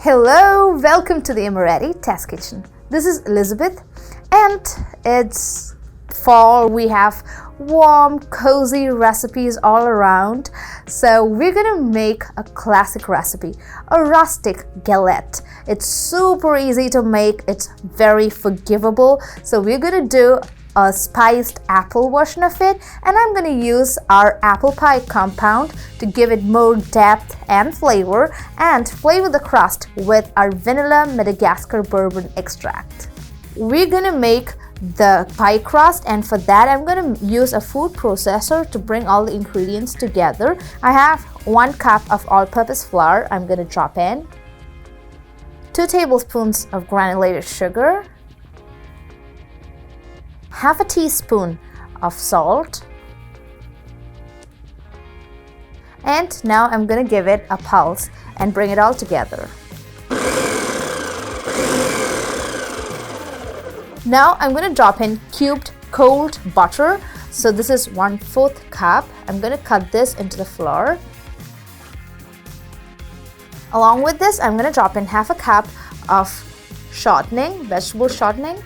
Hello, welcome to the Amoretti Test Kitchen. This is Elizabeth and it's fall. We have warm, cozy recipes all around. So we're gonna make a classic recipe, a rustic galette. It's super easy to make, it's very forgivable. So we're gonna do a spiced apple version of it, and I'm going to use our apple pie compound to give it more depth and flavor, and flavor the crust with our vanilla Madagascar bourbon extract. We're going to make the pie crust, and for that I'm going to use a food processor to bring all the ingredients together. I have 1 cup of all-purpose flour I'm going to drop in, 2 tablespoons of granulated sugar, half a teaspoon of salt, and now I'm gonna give it a pulse and bring it all together. Now I'm gonna drop in cubed cold butter. So this is 1/4 cup. I'm gonna cut this into the flour. Along with this, I'm gonna drop in half a cup of shortening, vegetable shortening.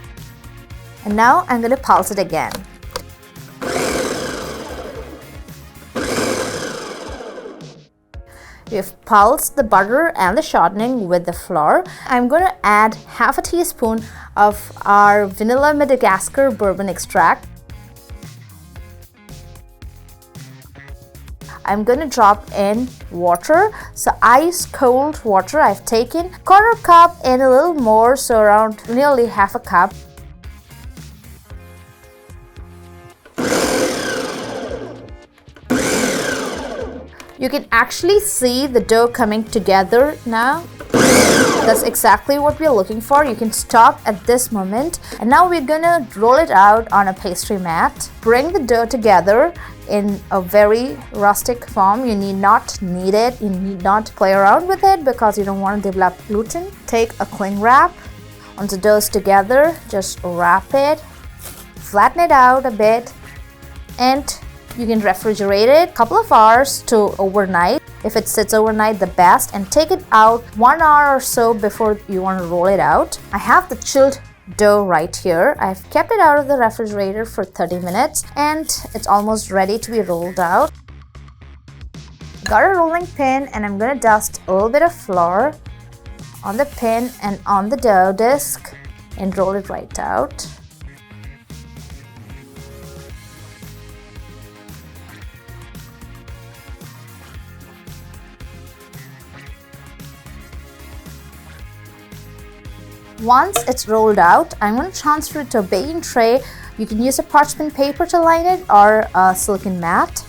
And now I'm going to pulse it again. We've pulsed the butter and the shortening with the flour. I'm going to add half a teaspoon of our vanilla Madagascar bourbon extract. I'm going to drop in water, so ice cold water. I've taken 1/4 cup and a little more, so around nearly half a cup. You can actually see the dough coming together now. That's exactly what we're looking for. You can stop at this moment. And now we're gonna roll it out on a pastry mat. Bring the dough together in a very rustic form. You need not knead it. You need not play around with it because you don't want to develop gluten. Take a cling wrap. Once the dough's together, just wrap it, flatten it out a bit, and you can refrigerate it a couple of hours to overnight. If it sits overnight, the best, and take it out 1 hour or so before you want to roll it out. I have the chilled dough right here. I've kept it out of the refrigerator for 30 minutes and it's almost ready to be rolled out. Got a rolling pin and I'm going to dust a little bit of flour on the pin and on the dough disc and roll it right out. Once it's rolled out, I'm going to transfer it to a baking tray. You can use a parchment paper to line it or a silicone mat.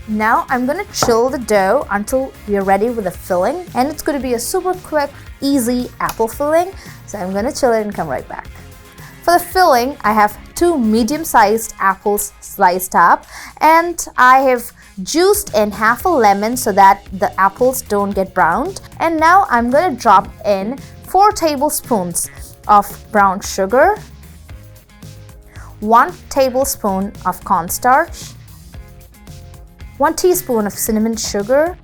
Now I'm going to chill the dough until we're ready with the filling, and it's going to be a super quick, easy apple filling. So I'm going to chill it and come right back. For the filling, I have 2 medium-sized apples sliced up, and I have juiced in half a lemon so that the apples don't get browned. And now I'm going to drop in 4 tablespoons of brown sugar, 1 tablespoon of cornstarch, 1 teaspoon of cinnamon sugar,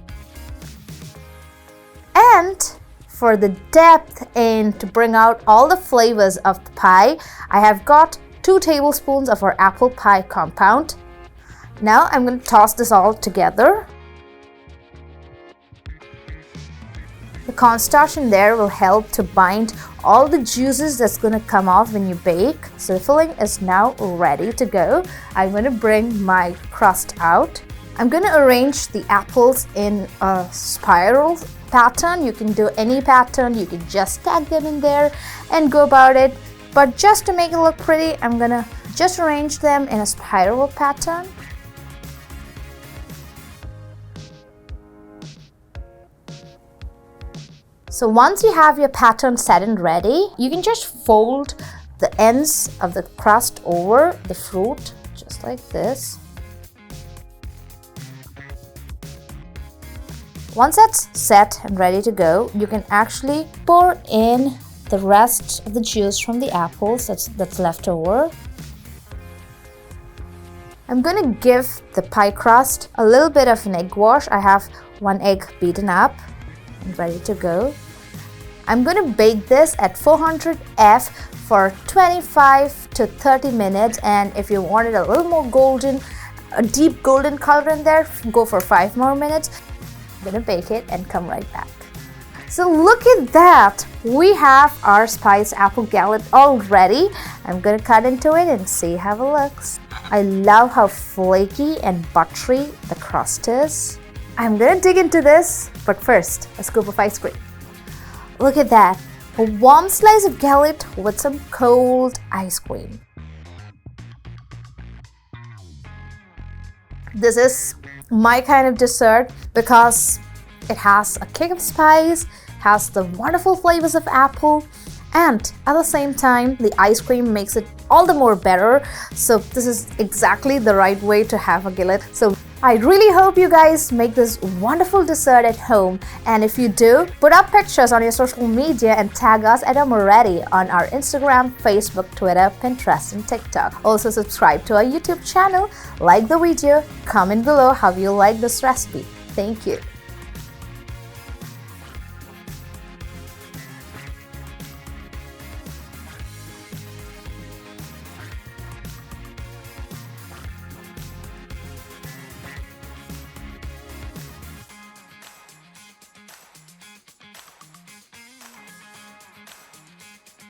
and for the depth and to bring out all the flavors of the pie, I have got 2 tablespoons of our apple pie compound. Now I'm going to toss this all together. The cornstarch in there will help to bind all the juices that's going to come off when you bake. So the filling is now ready to go. I'm going to bring my crust out. I'm going to arrange the apples in a spiral pattern. You can do any pattern. You can just stack them in there and go about it. But just to make it look pretty, I'm going to just arrange them in a spiral pattern. So once you have your pattern set and ready, you can just fold the ends of the crust over the fruit, just like this. Once that's set and ready to go, you can actually pour in the rest of the juice from the apples that's left over. I'm gonna give the pie crust a little bit of an egg wash. I have 1 egg beaten up and ready to go. I'm gonna bake this at 400 F for 25 to 30 minutes, and if you wanted a little more golden, a deep golden color in there, go for 5 more minutes. I'm gonna bake it and come right back. So look at that, we have our spiced apple galette all ready. I'm gonna cut into it and see how it looks. I love how flaky and buttery the crust is. I'm gonna dig into this, but first, a scoop of ice cream. Look at that, a warm slice of galette with some cold ice cream. This is my kind of dessert because it has a kick of spice, has the wonderful flavors of apple, and at the same time the ice cream makes it all the more better. So this is exactly the right way to have a galette. So I really hope you guys make this wonderful dessert at home, and if you do, put up pictures on your social media and tag us at Amoretti on our Instagram, Facebook, Twitter, Pinterest and TikTok. Also subscribe to our YouTube channel, like the video, comment below how you like this recipe. Thank you.